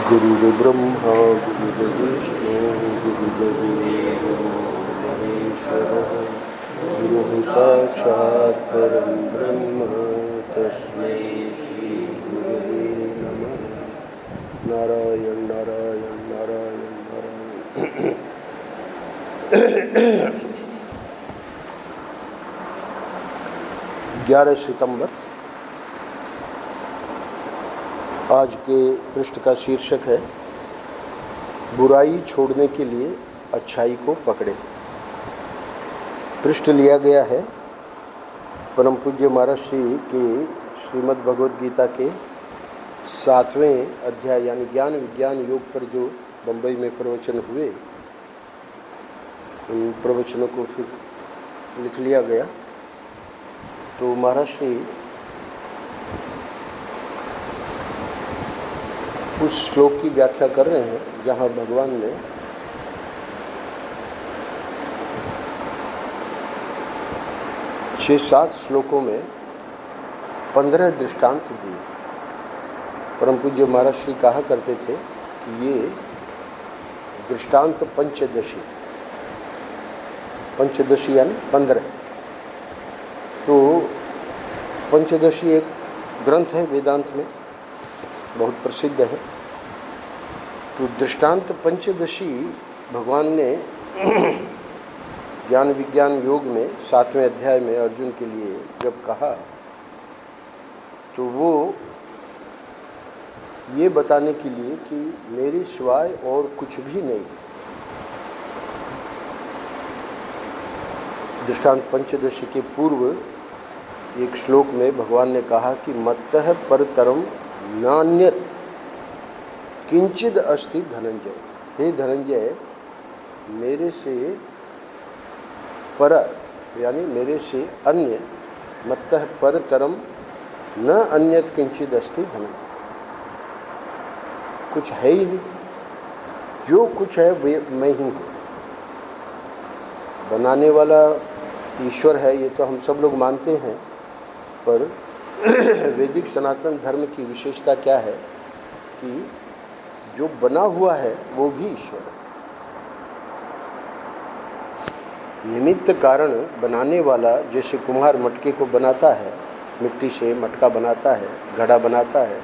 गुरुर्ब्रह्मा गुरुर्विष्णु गुरुर्देवो महेश्वरः गुरुः साक्षात् परं ब्रह्म तस्मै श्री गुरुवे नमः। नारायण नारायण नारायण नारायण। 11 सितंबर आज के पृष्ठ का शीर्षक है बुराई छोड़ने के लिए अच्छाई को पकड़े। पृष्ठ लिया गया है परम पूज्य महाराज श्री के श्रीमद् भगवद गीता के 7वें अध्याय यानी ज्ञान विज्ञान योग पर जो बम्बई में प्रवचन हुए, उन प्रवचनों को फिर लिख लिया गया। तो महाराज श्री उस श्लोक की व्याख्या कर रहे हैं जहाँ भगवान ने छः सात श्लोकों में 15 दृष्टांत दिए। परम पूज्य महाराज श्री कहा करते थे कि ये दृष्टांत पंचदशी यानी 15। तो पंचदशी एक ग्रंथ है वेदांत में, बहुत प्रसिद्ध है। तो दृष्टांत पंचदशी भगवान ने ज्ञान विज्ञान योग में 7वें अध्याय में अर्जुन के लिए जब कहा, तो वो ये बताने के लिए कि मेरे सिवाय और कुछ भी नहीं। दृष्टांत पंचदशी के पूर्व एक श्लोक में भगवान ने कहा कि मत्तः परतरम नान्यत किंचिद अस्ति धनंजय। हे धनंजय, मेरे से पर यानी मेरे से अन्य, मत्तः परतरम न अन्यत किंचिद अस्ति धनंजय। कुछ है ही नहीं, जो कुछ है वे मैं ही हूँ। बनाने वाला ईश्वर है ये तो हम सब लोग मानते हैं, पर वैदिक सनातन धर्म की विशेषता क्या है कि जो बना हुआ है वो भी ईश्वर है। निमित्त कारण बनाने वाला, जैसे कुम्हार मटके को बनाता है, मिट्टी से मटका बनाता है, घड़ा बनाता है,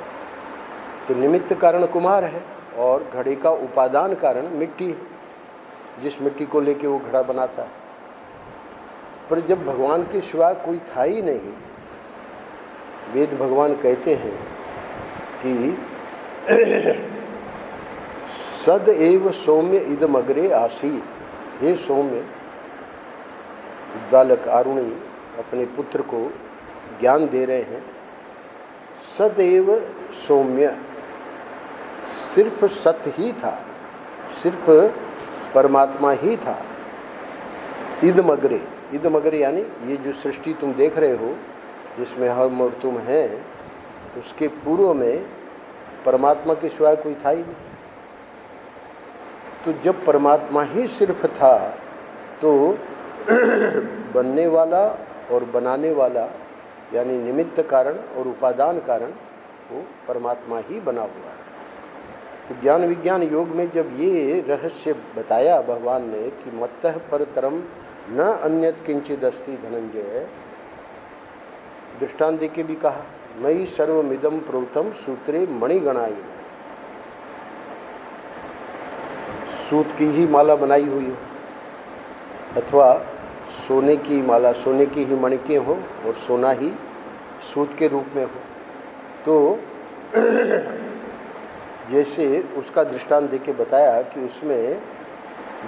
तो निमित्त कारण कुम्हार है और घड़े का उपादान कारण मिट्टी है, जिस मिट्टी को लेके वो घड़ा बनाता है। पर जब भगवान के सिवा कोई था ही नहीं, वेद भगवान कहते हैं कि सद एव सौम्य इदमग्रे आसीत। हे सौम्य, उद्दालक आरुणी अपने पुत्र को ज्ञान दे रहे हैं। सदैव सौम्य, सिर्फ सत्य ही था, सिर्फ परमात्मा ही था। इदमग्रे, इदमग्रे यानी ये जो सृष्टि तुम देख रहे हो जिसमें हम और तुम हैं, उसके पूर्व में परमात्मा के सिवाय कोई था ही नहीं। तो जब परमात्मा ही सिर्फ था तो बनने वाला और बनाने वाला यानी निमित्त कारण और उपादान कारण वो परमात्मा ही बना हुआ है। तो ज्ञान विज्ञान योग में जब ये रहस्य बताया भगवान ने कि मत्तः परतरम न अन्यत किंचिद अस्ति धनंजय, दृष्टांत देके भी कहा मयि सर्वमिदं प्रोतम सूत्रे मणिगणाय। सूत की ही माला बनाई हुई हो अथवा सोने की माला, सोने की ही मणिकें हो और सोना ही सूत के रूप में हो, तो जैसे उसका दृष्टांत देके बताया कि उसमें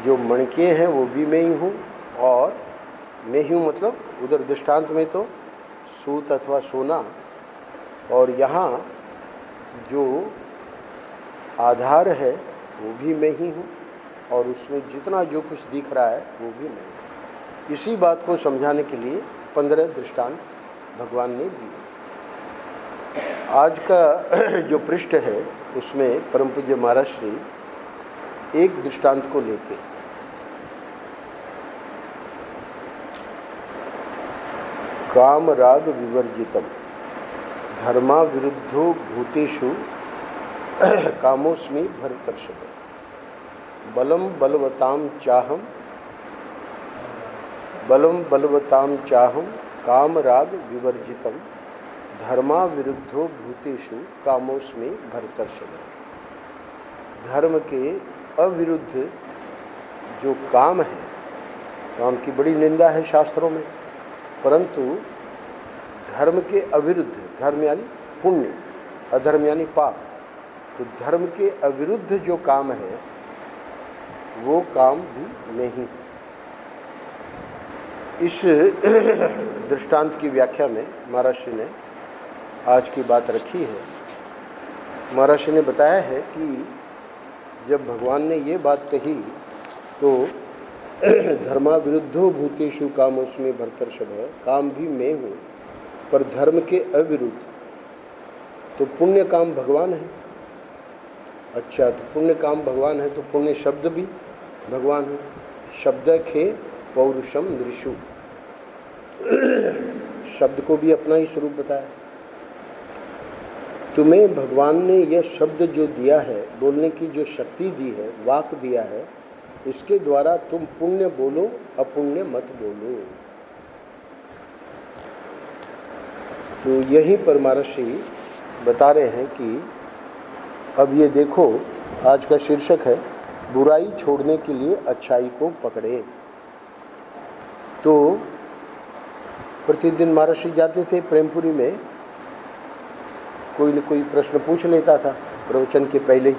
जो मणिकें हैं वो भी मैं ही हूँ और मैं ही हूँ, मतलब उधर दृष्टांत में तो सूत अथवा सोना, और यहाँ जो आधार है वो भी मैं ही हूँ और उसमें जितना जो कुछ दिख रहा है वो भी मैं हूँ। इसी बात को समझाने के लिए 15 दृष्टांत भगवान ने दिए। आज का जो पृष्ठ है उसमें परम पूज्य महाराज श्री एक दृष्टांत को लेके काम राग विवर्जितम धर्मा विरुद्धो भूतेषु कामोस्मि भरतर्षभ। बलम बलवताम चाहम काम राग विवर्जितम धर्मा विरुद्धो भूतेषु कामोस्मि भरतर्षभ। धर्म के अविरुद्ध जो काम है, काम की बड़ी निंदा है शास्त्रों में, परंतु धर्म के अविरुद्ध, धर्म यानी पुण्य, अधर्म यानी पाप, तो धर्म के अविरुद्ध जो काम है वो काम भी मैं ही। इस दृष्टांत की व्याख्या में महर्षि ने आज की बात रखी है। महर्षि ने बताया है कि जब भगवान ने ये बात कही तो धर्मा विरुद्धो भूतेषु कामोस्मि भरतर्षभ, काम भी मैं हूँ पर धर्म के अविरुद्ध, तो पुण्य काम भगवान है। अच्छा, तो पुण्य काम भगवान है तो पुण्य शब्द भी भगवान है। शब्द खे पौरुषम नृषु, शब्द को भी अपना ही स्वरूप बताया। तुम्हें भगवान ने यह शब्द जो दिया है, बोलने की जो शक्ति दी है, वाक दिया है, इसके द्वारा तुम पुण्य बोलो, अपुण्य मत बोलो। तो यही पर महर्षि बता रहे हैं कि अब ये देखो, आज का शीर्षक है बुराई छोड़ने के लिए अच्छाई को पकड़े। तो प्रतिदिन महर्षि जाते थे प्रेमपुरी में, कोई न कोई प्रश्न पूछ लेता था प्रवचन के पहले ही।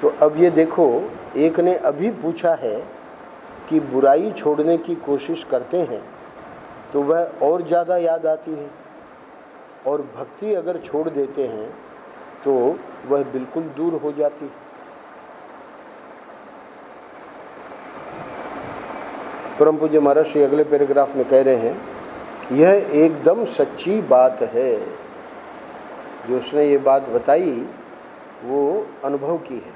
तो अब ये देखो, एक ने अभी पूछा है कि बुराई छोड़ने की कोशिश करते हैं तो वह और ज़्यादा याद आती है, और भक्ति अगर छोड़ देते हैं तो वह बिल्कुल दूर हो जाती है। परम पूज्य महर्षि अगले पैराग्राफ में कह रहे हैं, यह एकदम सच्ची बात है। जो उसने ये बात बताई वो अनुभव की है,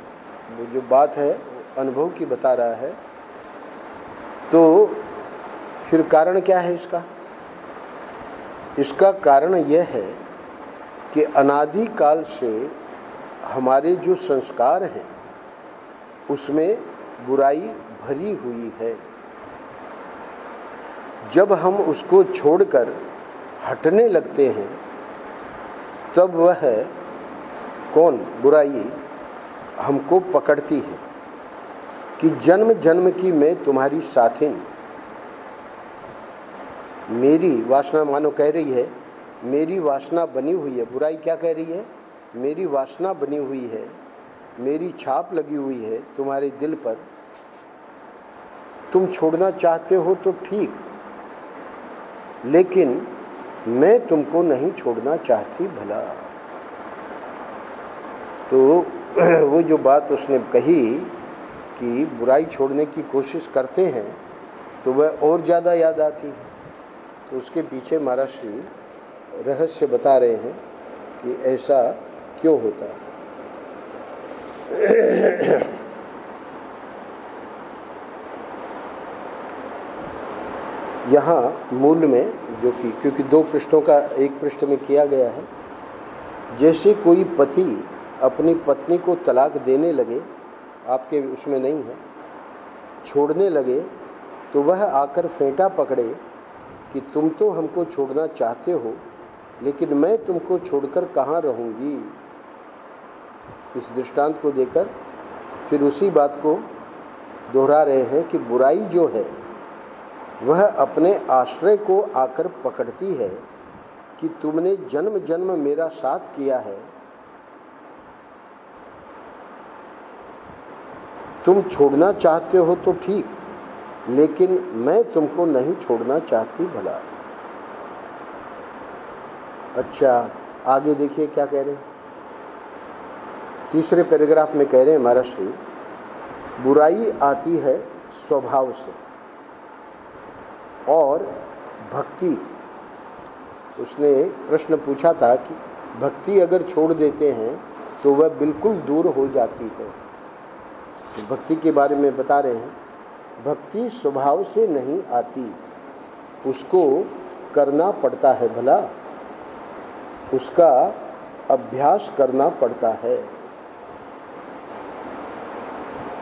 वो जो बात है वो अनुभव की बता रहा है। तो फिर कारण क्या है इसका? इसका कारण यह है कि अनादि काल से हमारे जो संस्कार हैं उसमें बुराई भरी हुई है। जब हम उसको छोड़कर हटने लगते हैं तब वह कौन बुराई हमको पकड़ती है कि जन्म जन्म की मैं तुम्हारी साथिन। मेरी वासना, मानो कह रही है मेरी वासना बनी हुई है। बुराई क्या कह रही है? मेरी वासना बनी हुई है, मेरी छाप लगी हुई है तुम्हारे दिल पर। तुम छोड़ना चाहते हो तो ठीक, लेकिन मैं तुमको नहीं छोड़ना चाहती भला। तो वो जो बात उसने कही कि बुराई छोड़ने की कोशिश करते हैं तो वह और ज़्यादा याद आती है। तो उसके पीछे महर्षि रहस्य बता रहे हैं कि ऐसा क्यों होता है। यहाँ मूल में जो कि क्योंकि 2 पृष्ठों का एक पृष्ठ में किया गया है, जैसे कोई पति अपनी पत्नी को तलाक देने लगे, आपके उसमें नहीं है, छोड़ने लगे, तो वह आकर फेंटा पकड़े कि तुम तो हमको छोड़ना चाहते हो, लेकिन मैं तुमको छोड़कर कहाँ रहूँगी। इस दृष्टांत को देकर फिर उसी बात को दोहरा रहे हैं कि बुराई जो है वह अपने आश्रय को आकर पकड़ती है कि तुमने जन्म जन्म मेरा साथ किया है, तुम छोड़ना चाहते हो तो ठीक, लेकिन मैं तुमको नहीं छोड़ना चाहती भला। अच्छा, आगे देखिए क्या कह रहे हैं। तीसरे पैराग्राफ में कह रहे हैं महर्षि, बुराई आती है स्वभाव से और भक्ति। उसने प्रश्न पूछा था कि भक्ति अगर छोड़ देते हैं तो वह बिल्कुल दूर हो जाती है। तो भक्ति के बारे में बता रहे हैं, भक्ति स्वभाव से नहीं आती, उसको करना पड़ता है भला। उसका अभ्यास करना पड़ता है।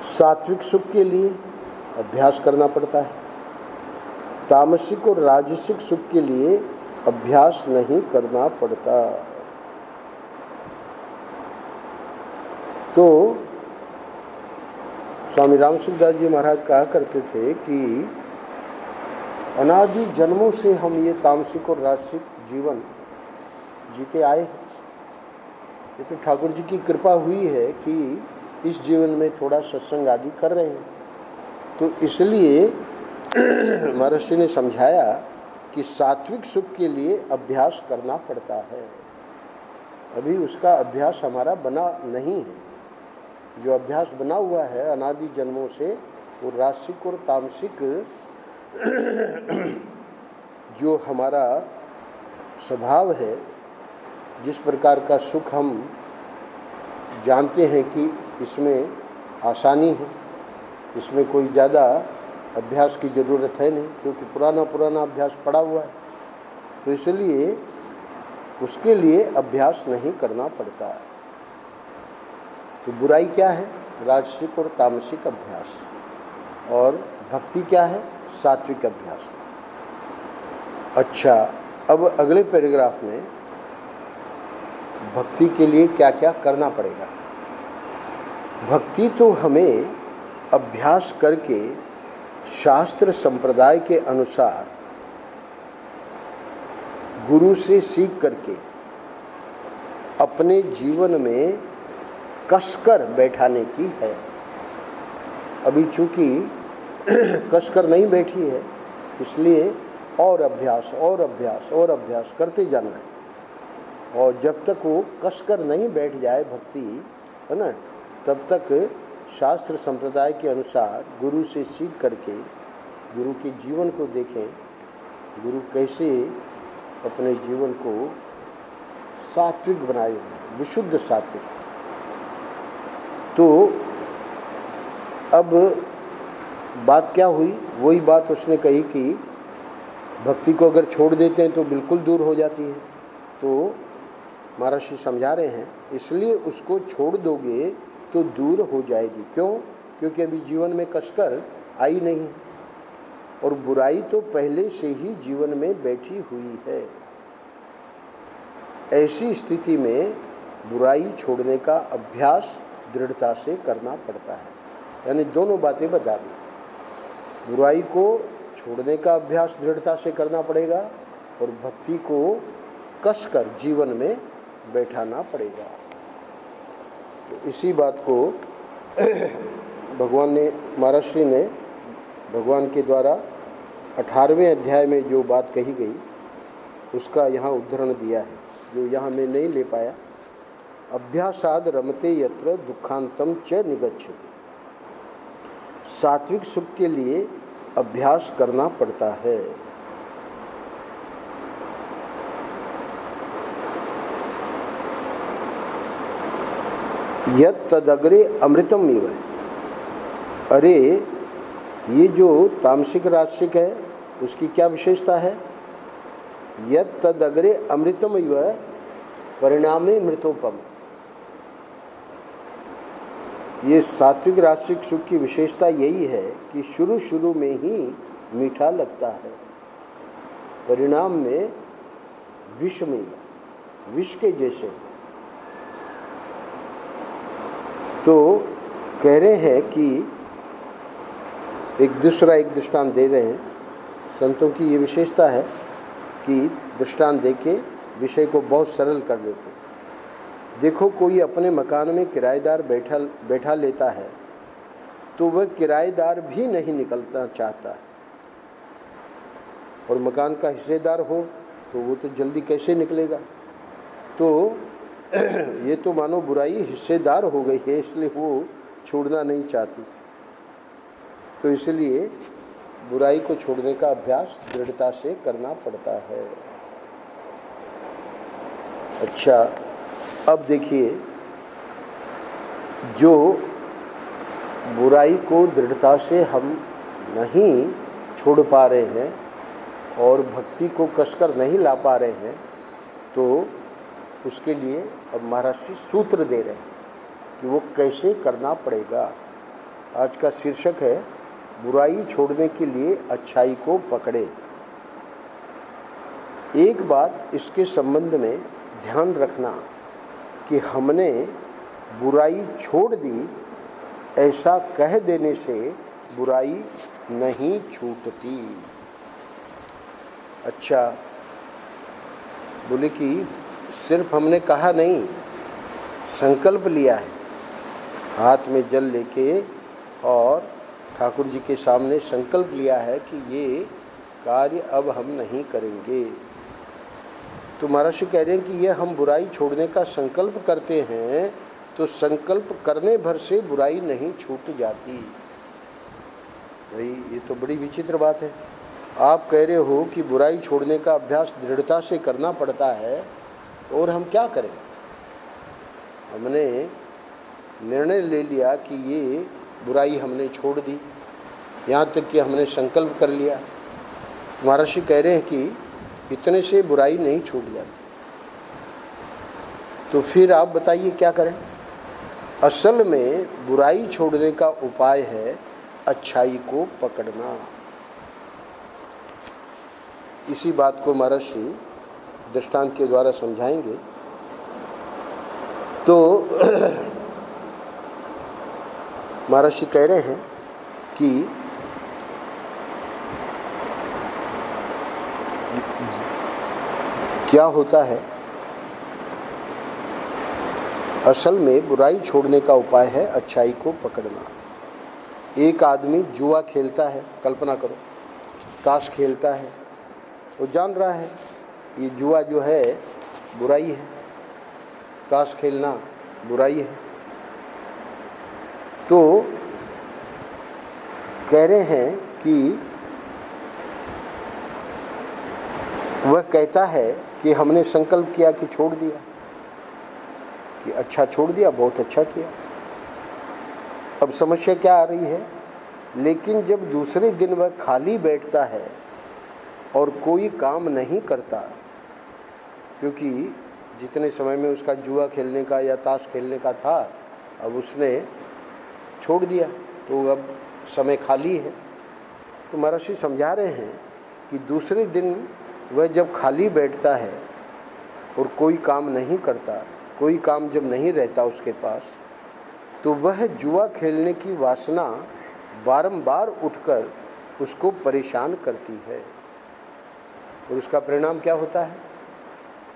सात्विक सुख के लिए अभ्यास करना पड़ता है, तामसिक और राजसिक सुख के लिए अभ्यास नहीं करना पड़ता। तो स्वामी रामसुखदास जी महाराज कहा करते थे कि अनादि जन्मों से हम ये तामसिक और राजसिक जीवन जीते आए हैं। ये तो ठाकुर जी की कृपा हुई है कि इस जीवन में थोड़ा सत्संग आदि कर रहे हैं। तो इसलिए महर्षि ने समझाया कि सात्विक सुख के लिए अभ्यास करना पड़ता है। अभी उसका अभ्यास हमारा बना नहीं है। जो अभ्यास बना हुआ है अनादि जन्मों से, वो रासिक और तामसिक जो हमारा स्वभाव है, जिस प्रकार का सुख हम जानते हैं कि इसमें आसानी है, इसमें कोई ज़्यादा अभ्यास की ज़रूरत है नहीं, क्योंकि पुराना अभ्यास पड़ा हुआ है। तो इसलिए उसके लिए अभ्यास नहीं करना पड़ता। तो बुराई क्या है? राजसिक और तामसिक अभ्यास। और भक्ति क्या है? सात्विक अभ्यास। अच्छा, अब अगले पैराग्राफ में भक्ति के लिए क्या क्या करना पड़ेगा। भक्ति तो हमें अभ्यास करके शास्त्र संप्रदाय के अनुसार गुरु से सीख करके अपने जीवन में कसकर बैठाने की है। अभी चूंकि कसकर नहीं बैठी है, इसलिए और अभ्यास करते जाना है। और जब तक वो कसकर नहीं बैठ जाए भक्ति, है ना, तब तक शास्त्र संप्रदाय के अनुसार गुरु से सीख करके गुरु के जीवन को देखें, गुरु कैसे अपने जीवन को सात्विक बनाए, विशुद्ध सात्विक। तो अब बात क्या हुई? वही बात उसने कही कि भक्ति को अगर छोड़ देते हैं तो बिल्कुल दूर हो जाती है। तो महर्षि समझा रहे हैं, इसलिए उसको छोड़ दोगे तो दूर हो जाएगी। क्यों? क्योंकि अभी जीवन में कसकर आई नहीं, और बुराई तो पहले से ही जीवन में बैठी हुई है। ऐसी स्थिति में बुराई छोड़ने का अभ्यास दृढ़ता से करना पड़ता है। यानी दोनों बातें बता दी। बुराई को छोड़ने का अभ्यास दृढ़ता से करना पड़ेगा, और भक्ति को कसकर जीवन में बैठाना पड़ेगा। तो इसी बात को भगवान ने, महर्षि ने भगवान के द्वारा 18वें अध्याय में जो बात कही गई उसका यहाँ उद्धरण दिया है, जो यहाँ मैं नहीं ले पाया। अभ्यासाद रमते यत्र दुखांतम च निगच्छति। सात्विक सुख के लिए अभ्यास करना पड़ता है। यत् तदग्रे अमृतम इव। अरे, ये जो तामसिक राजसिक है उसकी क्या विशेषता है? यत् तदग्रे अमृतम इव परिणामे मृतोपम। ये सात्विक राजसिक सुख की विशेषता यही है कि शुरू में ही मीठा लगता है, परिणाम में विषमय, विष के जैसे। तो कह रहे हैं कि एक दृष्टांत दे रहे हैं। संतों की ये विशेषता है कि दृष्टांत देके विषय को बहुत सरल कर देते हैं। देखो, कोई अपने मकान में किराएदार बैठा लेता है तो वह किराएदार भी नहीं निकलना चाहता है, और मकान का हिस्सेदार हो तो वो तो जल्दी कैसे निकलेगा। तो ये तो मानो बुराई हिस्सेदार हो गई है, इसलिए वो छोड़ना नहीं चाहती। तो इसलिए बुराई को छोड़ने का अभ्यास दृढ़ता से करना पड़ता है। अच्छा, अब देखिए, जो बुराई को दृढ़ता से हम नहीं छोड़ पा रहे हैं और भक्ति को कसकर नहीं ला पा रहे हैं, तो उसके लिए अब महाराज जी सूत्र दे रहे हैं कि वो कैसे करना पड़ेगा। आज का शीर्षक है बुराई छोड़ने के लिए अच्छाई को पकड़े। एक बात इसके संबंध में ध्यान रखना कि हमने बुराई छोड़ दी ऐसा कह देने से बुराई नहीं छूटती। अच्छा, बोले कि सिर्फ हमने कहा नहीं, संकल्प लिया है, हाथ में जल लेके और ठाकुर जी के सामने संकल्प लिया है कि ये कार्य अब हम नहीं करेंगे। तो महर्षि कह रहे हैं कि ये हम बुराई छोड़ने का संकल्प करते हैं तो संकल्प करने भर से बुराई नहीं छूट जाती। भाई ये तो बड़ी विचित्र बात है। आप कह रहे हो कि बुराई छोड़ने का अभ्यास दृढ़ता से करना पड़ता है, और हम क्या करें? हमने निर्णय ले लिया कि ये बुराई हमने छोड़ दी, यहाँ तक कि हमने संकल्प कर लिया। महर्षि कह रहे हैं कि इतने से बुराई नहीं छूट जाती। तो फिर आप बताइए क्या करें? असल में बुराई छोड़ने का उपाय है अच्छाई को पकड़ना। इसी बात को महर्षि दृष्टांत के द्वारा समझाएंगे। तो महर्षि कह रहे हैं कि क्या होता है, असल में बुराई छोड़ने का उपाय है अच्छाई को पकड़ना। एक आदमी जुआ खेलता है, कल्पना करो, ताश खेलता है, वो जान रहा है ये जुआ जो है बुराई है, ताश खेलना बुराई है। तो कह रहे हैं कि वह कहता है कि हमने संकल्प किया कि छोड़ दिया, कि अच्छा छोड़ दिया, बहुत अच्छा किया। अब समस्या क्या आ रही है? लेकिन जब दूसरे दिन वह खाली बैठता है और कोई काम नहीं करता, क्योंकि जितने समय में उसका जुआ खेलने का या ताश खेलने का था अब उसने छोड़ दिया, तो अब समय खाली है। तो महर्षि समझा रहे हैं कि दूसरे दिन वह जब खाली बैठता है और कोई काम नहीं करता, कोई काम जब नहीं रहता उसके पास, तो वह जुआ खेलने की वासना बारंबार उठकर उसको परेशान करती है, और उसका परिणाम क्या होता है?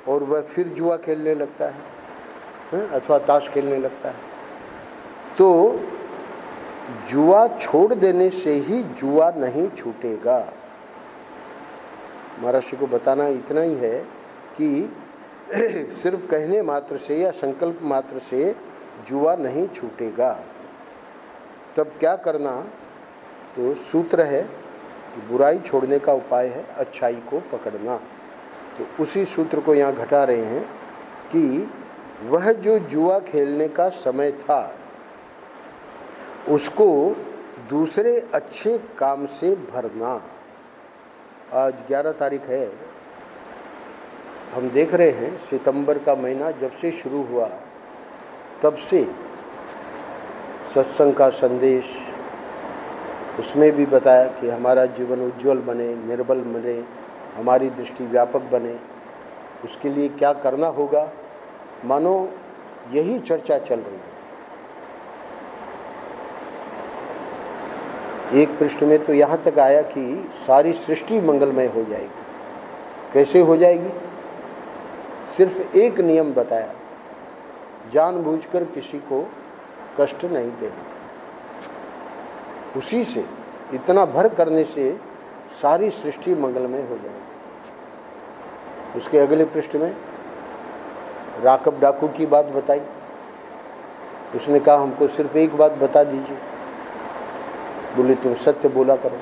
और वह फिर जुआ खेलने लगता है अथवा ताश खेलने लगता है। तो जुआ छोड़ देने से ही जुआ नहीं छूटेगा। महर्षि को बताना इतना ही है कि सिर्फ कहने मात्र से या संकल्प मात्र से जुआ नहीं छूटेगा। तब क्या करना? तो सूत्र है कि बुराई छोड़ने का उपाय है अच्छाई को पकड़ना। तो उसी सूत्र को यहाँ घटा रहे हैं कि वह जो जुआ खेलने का समय था उसको दूसरे अच्छे काम से भरना। आज 11 तारीख है, हम देख रहे हैं सितंबर का महीना जब से शुरू हुआ तब से सत्संग का संदेश, उसमें भी बताया कि हमारा जीवन उज्जवल बने, निर्बल बने, हमारी दृष्टि व्यापक बने, उसके लिए क्या करना होगा, मानो यही चर्चा चल रही है। एक पृष्ठ में तो यहाँ तक आया कि सारी सृष्टि मंगलमय हो जाएगी। कैसे हो जाएगी? सिर्फ एक नियम बताया, जानबूझकर किसी को कष्ट नहीं देना। उसी से, इतना भर करने से सारी सृष्टि मंगलमय हो जाएगी। उसके अगले पृष्ठ में राकब डाकू की बात बताई। उसने कहा हमको सिर्फ एक बात बता दीजिए। बोले तुम सत्य बोला करो।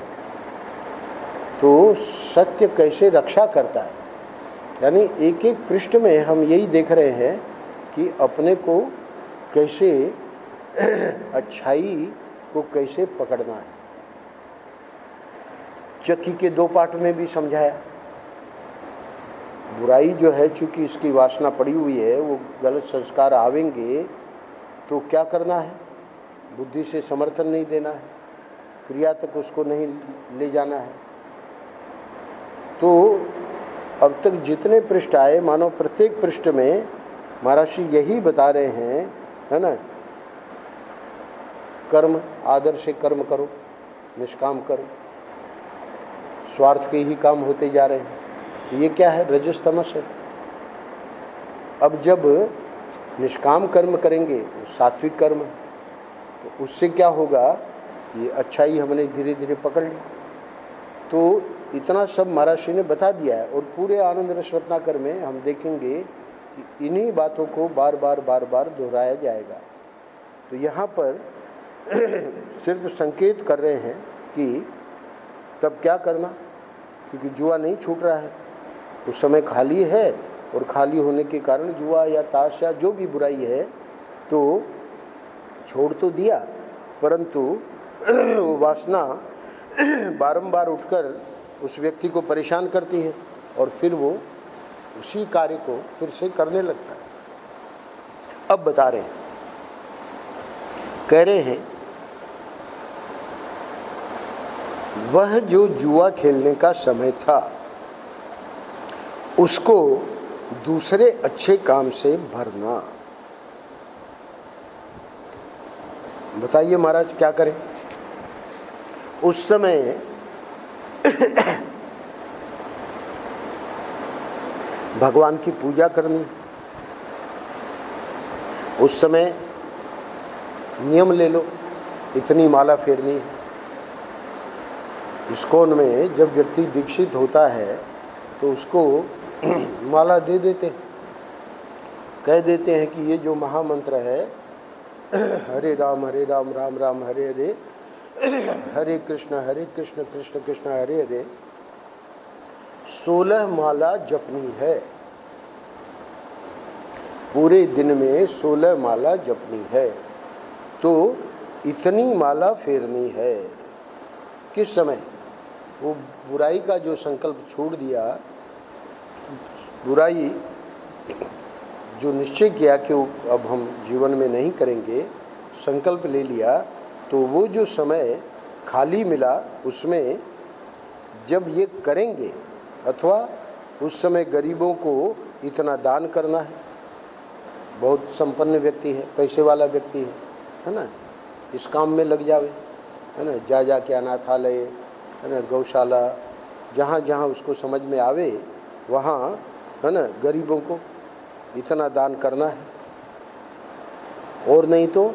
तो सत्य कैसे रक्षा करता है, यानी एक एक पृष्ठ में हम यही देख रहे हैं कि अपने को कैसे अच्छाई को कैसे पकड़ना है। चक्की के 2 पार्ट में भी समझाया बुराई जो है, चूँकि इसकी वासना पड़ी हुई है, वो गलत संस्कार आवेंगे तो क्या करना है? बुद्धि से समर्थन नहीं देना है, क्रिया तक उसको नहीं ले जाना है। तो अब तक जितने पृष्ठ आए, मानो प्रत्येक पृष्ठ में महर्षि यही बता रहे हैं, है ना, कर्म, आदर से कर्म करो, निष्काम करो, स्वार्थ के ही काम होते जा रहे हैं। तो ये क्या है? रजस तमस है। अब जब निष्काम कर्म करेंगे, सात्विक कर्म, तो उससे क्या होगा? ये अच्छाई हमने धीरे धीरे पकड़ ली। तो इतना सब महर्षि ने बता दिया है। और पूरे आनंद रस रत्नाकर में हम देखेंगे कि इन्हीं बातों को बार बार दोहराया जाएगा। तो यहाँ पर सिर्फ संकेत कर रहे हैं कि तब क्या करना, क्योंकि जुआ नहीं छूट रहा है, उस समय खाली है, और खाली होने के कारण जुआ या ताश या जो भी बुराई है तो छोड़ तो दिया, परंतु वो वासना बारंबार उठकर उस व्यक्ति को परेशान करती है और फिर वो उसी कार्य को फिर से करने लगता है। अब बता रहे हैं, कह रहे हैं, वह जो जुआ खेलने का समय था उसको दूसरे अच्छे काम से भरना। बताइए महाराज क्या करें? उस समय भगवान की पूजा करनी, उस समय नियम ले लो, इतनी माला फेरनी है। इस्कॉन में जब व्यक्ति दीक्षित होता है तो उसको माला दे देते, कह देते हैं कि ये जो महामंत्र है, हरे राम राम राम हरे हरे, हरे कृष्ण कृष्ण कृष्ण हरे हरे, 16 माला जपनी है। पूरे दिन में 16 माला जपनी है। तो इतनी माला फेरनी है। किस समय? वो बुराई का जो संकल्प छोड़ दिया, बुराई जो निश्चय किया कि अब हम जीवन में नहीं करेंगे, संकल्प ले लिया, तो वो जो समय खाली मिला उसमें जब ये करेंगे, अथवा उस समय गरीबों को इतना दान करना है, बहुत संपन्न व्यक्ति है, पैसे वाला व्यक्ति है ना, इस काम में लग जावे, है ना, जा के अनाथालय, है ना, गौशाला, जहाँ जहाँ उसको समझ में आवे वहाँ, है ना, गरीबों को इतना दान करना है। और नहीं तो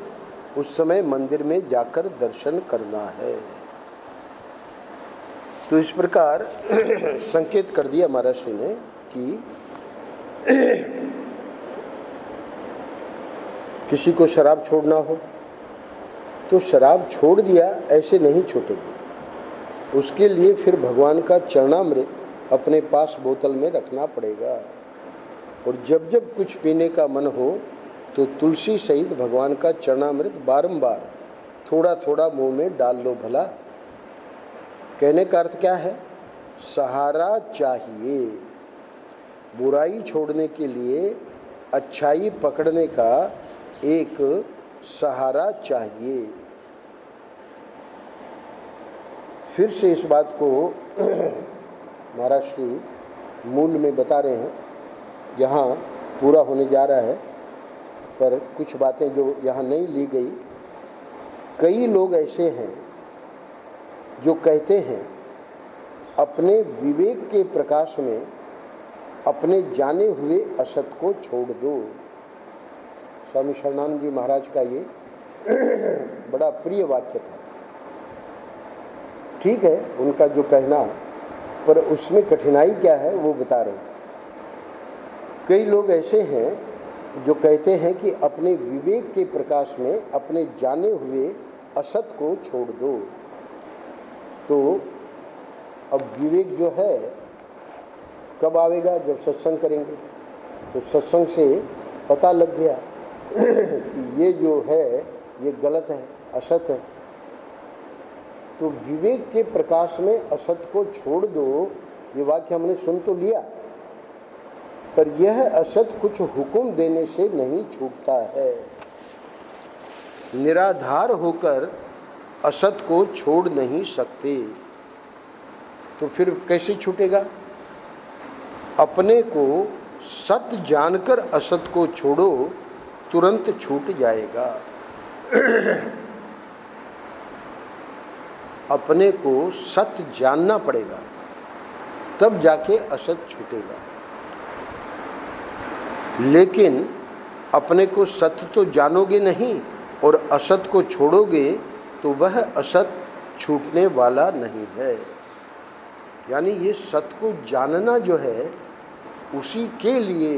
उस समय मंदिर में जाकर दर्शन करना है। तो इस प्रकार संकेत कर दिया महर्षि ने कि किसी को शराब छोड़ना हो तो शराब छोड़ दिया ऐसे नहीं छूटेगी, उसके लिए फिर भगवान का चरणामृत अपने पास बोतल में रखना पड़ेगा। और जब जब कुछ पीने का मन हो तो तुलसी सहित भगवान का चरणामृत बारंबार थोड़ा थोड़ा मुंह में डाल लो भला। कहने का अर्थ क्या है? सहारा चाहिए। बुराई छोड़ने के लिए अच्छाई पकड़ने का एक सहारा चाहिए। फिर से इस बात को महाराज श्री मूल में बता रहे हैं, यहाँ पूरा होने जा रहा है, पर कुछ बातें जो यहाँ नहीं ली गई। कई लोग ऐसे हैं जो कहते हैं अपने विवेक के प्रकाश में अपने जाने हुए असत को छोड़ दो। स्वामी शरणानंद जी महाराज का ये बड़ा प्रिय वाक्य था। ठीक है उनका जो कहना, पर उसमें कठिनाई क्या है वो बता रहे हैं। कई लोग ऐसे हैं जो कहते हैं कि अपने विवेक के प्रकाश में अपने जाने हुए असत को छोड़ दो। तो अब विवेक जो है कब आवेगा? जब सत्संग करेंगे। तो सत्संग से पता लग गया कि ये जो है ये गलत है, असत है। तो विवेक के प्रकाश में असत को छोड़ दो, ये वाक्य हमने सुन तो लिया, पर यह असत कुछ हुक्म देने से नहीं छूटता है। निराधार होकर असत को छोड़ नहीं सकते, तो फिर कैसे छूटेगा? अपने को सत जानकर असत को छोड़ो, तुरंत छूट जाएगा। अपने को सत जानना पड़ेगा, तब जाके असत छूटेगा। लेकिन अपने को सत्य तो जानोगे नहीं और असत को छोड़ोगे तो वह असत छूटने वाला नहीं है। यानी ये सत्य को जानना जो है, उसी के लिए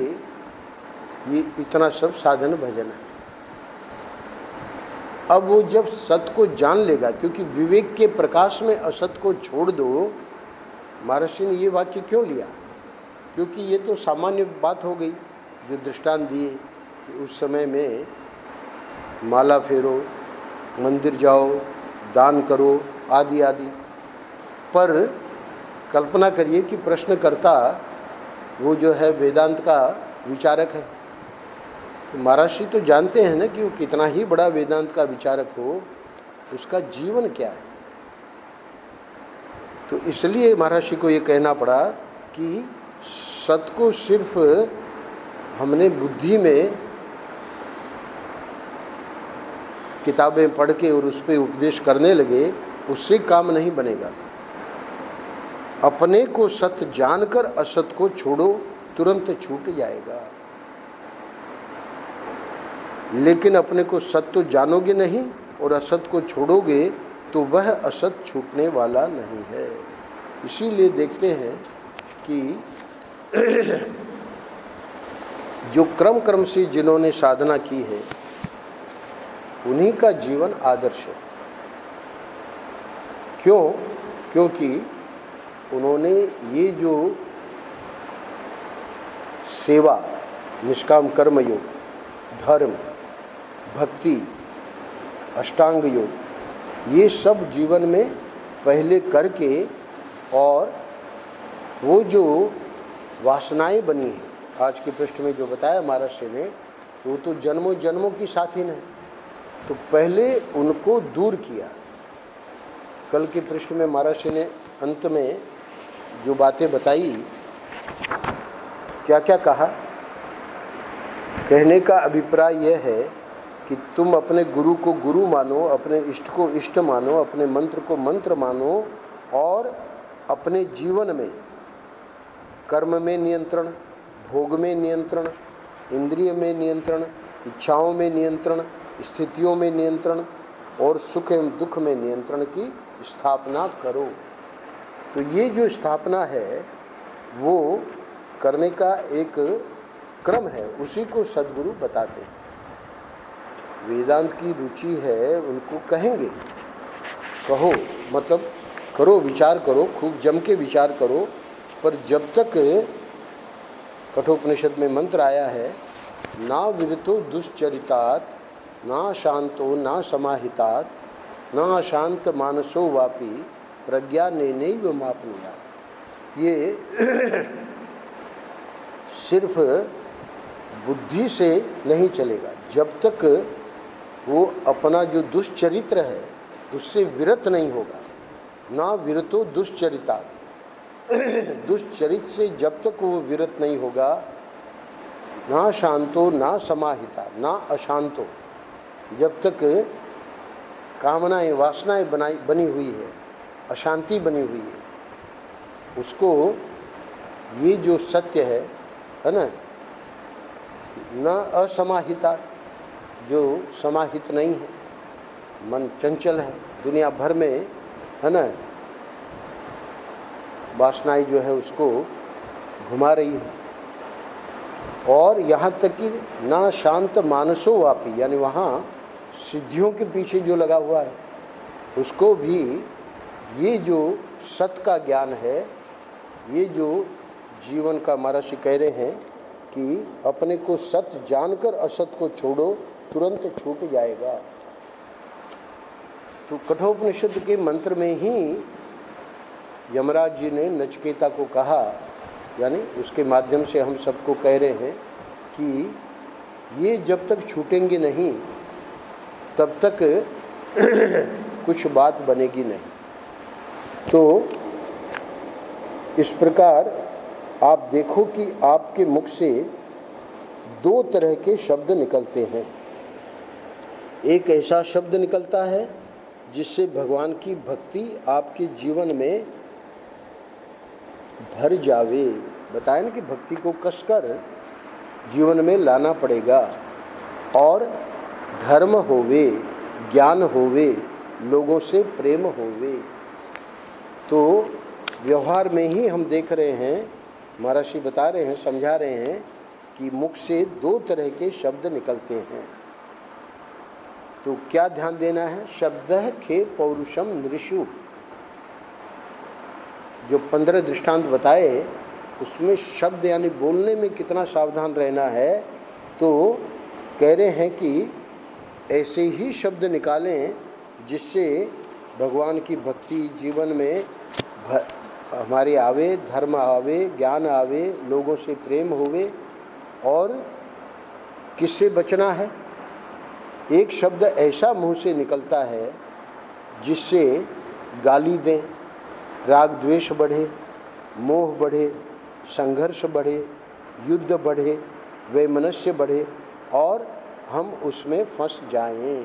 ये इतना सब साधन भजन है। अब वो जब सत्य को जान लेगा, क्योंकि विवेक के प्रकाश में असत को छोड़ दो, महर्षि ने ये वाक्य क्यों लिया? क्योंकि ये तो सामान्य बात हो गई, जो दृष्टांत दिए कि उस समय में माला फेरो, मंदिर जाओ, दान करो, आदि आदि। पर कल्पना करिए कि प्रश्नकर्ता वो जो है वेदांत का विचारक है, तो महर्षि तो जानते हैं ना कि वो कितना ही बड़ा वेदांत का विचारक हो, उसका जीवन क्या है। तो इसलिए महर्षि को ये कहना पड़ा कि सत को सिर्फ हमने बुद्धि में किताबें पढ़ के और उस पर उपदेश करने लगे, उससे काम नहीं बनेगा। अपने को सत्य जानकर असत को छोड़ो, तुरंत छूट जाएगा। लेकिन अपने को सत्य तो जानोगे नहीं और असत को छोड़ोगे तो वह असत छूटने वाला नहीं है। इसीलिए देखते हैं कि जो क्रम क्रम से जिन्होंने साधना की है, उन्हीं का जीवन आदर्श है। क्यों? क्योंकि उन्होंने ये जो सेवा, निष्काम कर्म योग, धर्म, भक्ति, अष्टांग योग, ये सब जीवन में पहले करके, और वो जो वासनाएं बनी हैं, आज के पृष्ठ में जो बताया महर्षि ने, वो तो जन्मों जन्मों की साथी ने, तो पहले उनको दूर किया। कल के पृष्ठ में महर्षि ने अंत में जो बातें बताई, क्या क्या कहा? कहने का अभिप्राय यह है कि तुम अपने गुरु को गुरु मानो, अपने इष्ट को इष्ट मानो, अपने मंत्र को मंत्र मानो, और अपने जीवन में कर्म में नियंत्रण, भोग में नियंत्रण, इंद्रिय में नियंत्रण, इच्छाओं में नियंत्रण, स्थितियों में नियंत्रण और सुख एवं दुख में नियंत्रण की स्थापना करो। तो ये जो स्थापना है वो करने का एक क्रम है, उसी को सद्गुरु बताते हैं। वेदांत की रुचि है, उनको कहेंगे, कहो मतलब करो, विचार करो, खूब जम के विचार करो। पर जब तक कठोपनिषद में मंत्र आया है, ना विरतो दुश्चरितात, ना शांतो ना समाहितात, ना अशांत मानसो वापी प्रज्ञा नैव मापनुयात्, ये सिर्फ बुद्धि से नहीं चलेगा। जब तक वो अपना जो दुष्चरित्र है उससे विरत नहीं होगा। ना विरतो दुष्चरितात, दुष्चरित से जब तक वो विरत नहीं होगा, ना शांतो ना समाहिता, ना अशांतो, जब तक कामनाएं वासनाएं बनी हुई है, अशांति बनी हुई है, उसको ये जो सत्य है ना, न असमाहिता, जो समाहित नहीं है, मन चंचल है, दुनिया भर में है ना वासनाएं जो है उसको घुमा रही है। और यहाँ तक कि ना शांत मानसो वापी, यानी वहाँ सिद्धियों के पीछे जो लगा हुआ है उसको भी ये जो सत्य का ज्ञान है, ये जो जीवन का महर्षि कह रहे हैं कि अपने को सत्य जानकर असत को छोड़ो, तुरंत छूट जाएगा। तो कठोपनिषद के मंत्र में ही यमराज जी ने नचिकेता को कहा यानी उसके माध्यम से हम सबको कह रहे हैं कि ये जब तक छूटेंगे नहीं तब तक कुछ बात बनेगी नहीं। तो इस प्रकार आप देखो कि आपके मुख से दो तरह के शब्द निकलते हैं। एक ऐसा शब्द निकलता है जिससे भगवान की भक्ति आपके जीवन में भर जावे। बताया ना कि भक्ति को कसकर जीवन में लाना पड़ेगा, और धर्म होवे, ज्ञान होवे, लोगों से प्रेम होवे। तो व्यवहार में ही हम देख रहे हैं, महर्षि बता रहे हैं, समझा रहे हैं कि मुख से दो तरह के शब्द निकलते हैं। तो क्या ध्यान देना है? शब्दः खे पौरुषम नृषु, जो 15 दृष्टांत बताए उसमें शब्द यानी बोलने में कितना सावधान रहना है। तो कह रहे हैं कि ऐसे ही शब्द निकालें जिससे भगवान की भक्ति जीवन में हमारे आवे, धर्म आवे, ज्ञान आवे, लोगों से प्रेम होवे। और किससे बचना है? एक शब्द ऐसा मुंह से निकलता है जिससे गाली दें, राग द्वेष बढ़े, मोह बढ़े, संघर्ष बढ़े, युद्ध बढ़े, वैमनस्य बढ़े और हम उसमें फंस जाएं।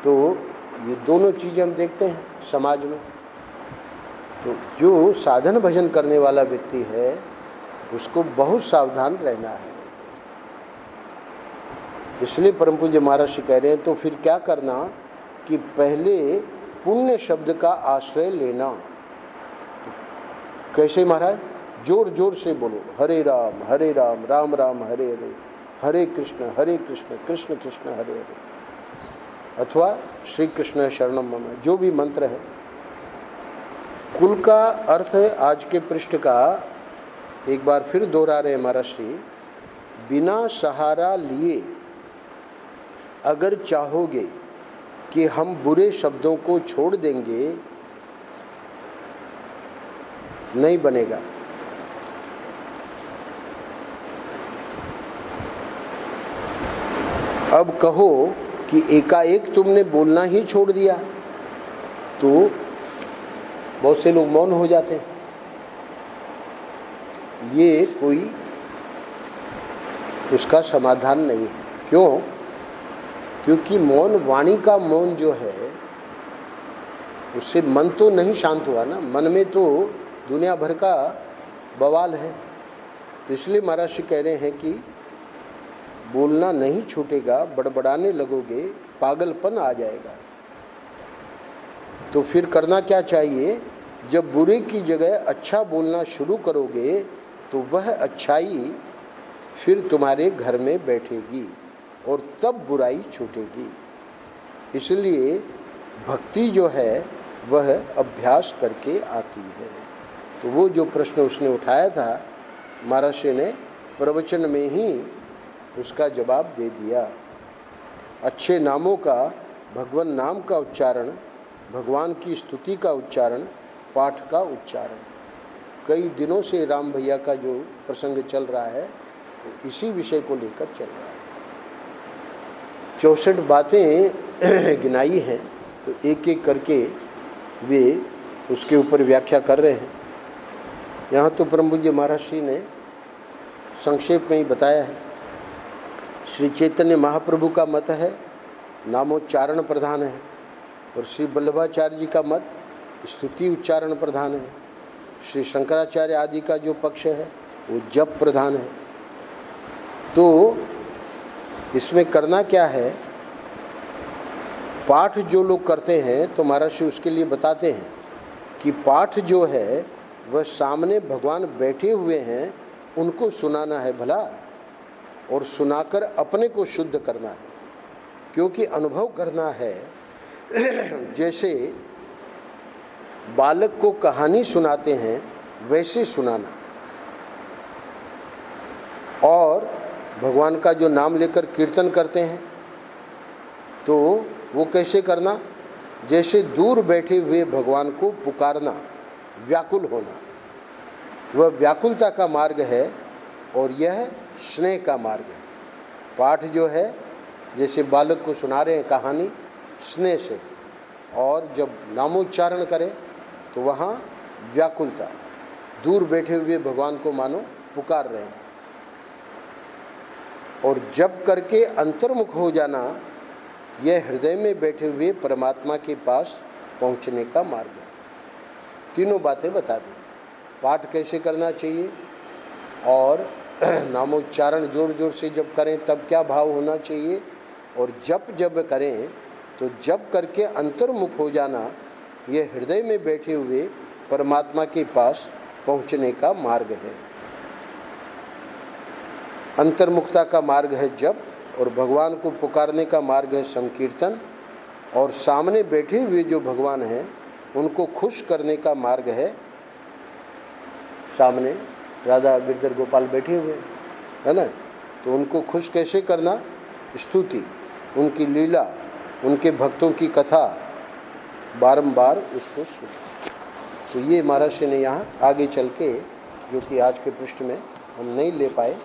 तो ये दोनों चीज़ें हम देखते हैं समाज में। तो जो साधन भजन करने वाला व्यक्ति है उसको बहुत सावधान रहना है। इसलिए परम पूज्य महाराज कह रहे हैं तो फिर क्या करना कि पहले पुण्य शब्द का आश्रय लेना। तो कैसे महाराज? जोर जोर से बोलो, हरे राम राम राम हरे हरे, हरे कृष्ण कृष्ण कृष्ण हरे हरे, अथवा श्री कृष्ण शरणम मम, जो भी मंत्र है। कुल का अर्थ आज के पृष्ठ का एक बार फिर दोहरा रहे महाराज श्री। बिना सहारा लिए अगर चाहोगे कि हम बुरे शब्दों को छोड़ देंगे, नहीं बनेगा। अब कहो कि एकाएक तुमने बोलना ही छोड़ दिया, तो बहुत से लोग मौन हो जाते हैं। ये कोई उसका समाधान नहीं है। क्यों? क्योंकि मौन, वाणी का मौन जो है, उससे मन तो नहीं शांत हुआ ना, मन में तो दुनिया भर का बवाल है। तो इसलिए महाराज कह रहे हैं कि बोलना नहीं छूटेगा, बड़बड़ाने लगोगे, पागलपन आ जाएगा। तो फिर करना क्या चाहिए? जब बुरे की जगह अच्छा बोलना शुरू करोगे तो वह अच्छाई फिर तुम्हारे घर में बैठेगी और तब बुराई छूटेगी। इसलिए भक्ति जो है वह अभ्यास करके आती है। तो वो जो प्रश्न उसने उठाया था, महाराज ने प्रवचन में ही उसका जवाब दे दिया। अच्छे नामों का, भगवान नाम का उच्चारण, भगवान की स्तुति का उच्चारण, पाठ का उच्चारण। कई दिनों से राम भैया का जो प्रसंग चल रहा है इसी विषय को लेकर चल रहा है। 64 बातें गिनाई हैं, तो एक एक करके वे उसके ऊपर व्याख्या कर रहे हैं। यहाँ तो परम पूज्य महाराज श्री ने संक्षेप में ही बताया है। श्री चैतन्य महाप्रभु का मत है नामोच्चारण प्रधान है, और श्री वल्लभाचार्य जी का मत स्तुति उच्चारण प्रधान है। श्री शंकराचार्य आदि का जो पक्ष है वो जप प्रधान है। तो इसमें करना क्या है? पाठ जो लोग करते हैं तो महाराज श्री उसके लिए बताते हैं कि पाठ जो है वह सामने भगवान बैठे हुए हैं, उनको सुनाना है भला, और सुनाकर अपने को शुद्ध करना है। क्योंकि अनुभव करना है, जैसे बालक को कहानी सुनाते हैं वैसे सुनाना। और भगवान का जो नाम लेकर कीर्तन करते हैं तो वो कैसे करना? जैसे दूर बैठे हुए भगवान को पुकारना, व्याकुल होना। वह व्याकुलता का मार्ग है और यह स्नेह का मार्ग है। पाठ जो है जैसे बालक को सुना रहे हैं कहानी स्नेह से, और जब नामोच्चारण करें तो वहाँ व्याकुलता, दूर बैठे हुए भगवान को मानो पुकार रहे हैं। और जप करके अंतर्मुख हो जाना, यह हृदय में बैठे हुए परमात्मा के पास पहुँचने का मार्ग है। तीनों बातें बता दी। पाठ कैसे करना चाहिए, और नामोच्चारण जोर जोर से जब करें तब क्या भाव होना चाहिए, और जब करें तो जप करके अंतर्मुख हो जाना, यह हृदय में बैठे हुए परमात्मा के पास पहुँचने का मार्ग है। अंतर्मुखता का मार्ग है जप, और भगवान को पुकारने का मार्ग है संकीर्तन, और सामने बैठे हुए जो भगवान हैं उनको खुश करने का मार्ग है, सामने राधा गिरधर गोपाल बैठे हुए है ना, तो उनको खुश कैसे करना, स्तुति, उनकी लीला, उनके भक्तों की कथा बारंबार उसको सुना। तो ये महर्षि ने यहाँ आगे चल के, जो कि आज के पृष्ठ में हम नहीं ले पाए,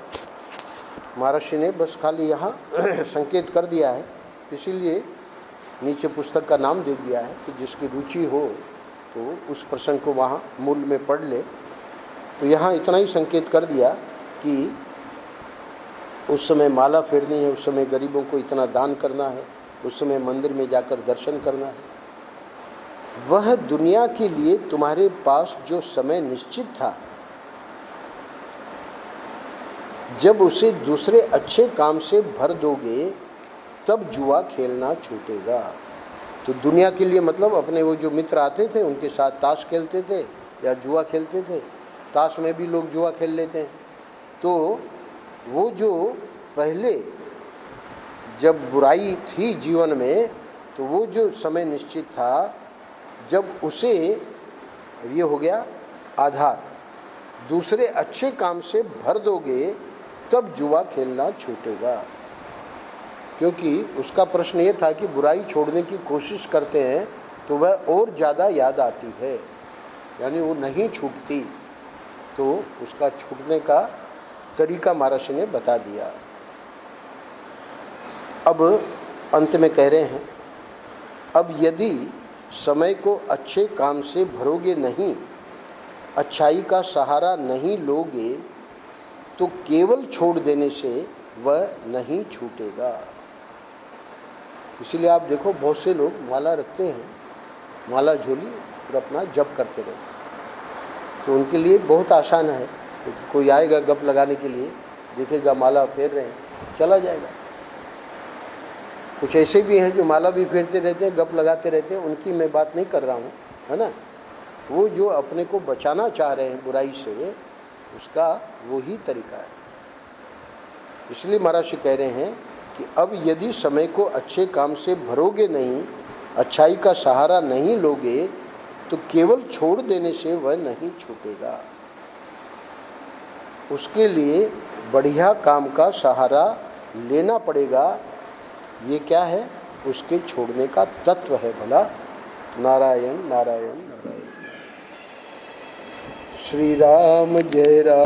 महर्षि ने बस खाली यहाँ संकेत कर दिया है, इसीलिए नीचे पुस्तक का नाम दे दिया है कि जिसकी रुचि हो तो उस प्रसंग को वहाँ मूल में पढ़ ले। तो यहाँ इतना ही संकेत कर दिया कि उस समय माला फेरनी है, उस समय गरीबों को इतना दान करना है, उस समय मंदिर में जाकर दर्शन करना है। वह दुनिया के लिए तुम्हारे पास जो समय निश्चित था, जब उसे दूसरे अच्छे काम से भर दोगे तब जुआ खेलना छूटेगा। तो दुनिया के लिए मतलब अपने वो जो मित्र आते थे उनके साथ ताश खेलते थे या जुआ खेलते थे। ताश में भी लोग जुआ खेल लेते हैं। तो वो जो पहले जब बुराई थी जीवन में, तो वो जो समय निश्चित था, जब उसे ये हो गया आधार, दूसरे अच्छे काम से भर दोगे तब जुआ खेलना छूटेगा। क्योंकि उसका प्रश्न ये था कि बुराई छोड़ने की कोशिश करते हैं तो वह और ज़्यादा याद आती है, यानी वो नहीं छूटती। तो उसका छूटने का तरीका महर्षि ने बता दिया। अब अंत में कह रहे हैं, अब यदि समय को अच्छे काम से भरोगे नहीं, अच्छाई का सहारा नहीं लोगे, तो केवल छोड़ देने से वह नहीं छूटेगा। इसीलिए आप देखो बहुत से लोग माला रखते हैं, माला झोली और अपना जप करते रहते हैं। तो उनके लिए बहुत आसान है, क्योंकि कोई आएगा गप लगाने के लिए, देखेगा माला फेर रहे हैं, चला जाएगा। कुछ ऐसे भी हैं जो माला भी फेरते रहते हैं, गप लगाते रहते हैं, उनकी मैं बात नहीं कर रहा हूँ, है ना। वो जो अपने को बचाना चाह रहे हैं बुराई से, उसका वो ही तरीका है। इसलिए महर्षि कह रहे हैं कि अब यदि समय को अच्छे काम से भरोगे नहीं, अच्छाई का सहारा नहीं लोगे, तो केवल छोड़ देने से वह नहीं छूटेगा। उसके लिए बढ़िया काम का सहारा लेना पड़ेगा। ये क्या है? उसके छोड़ने का तत्व है भला। नारायण नारायण नारायण। श्री राम जय राम।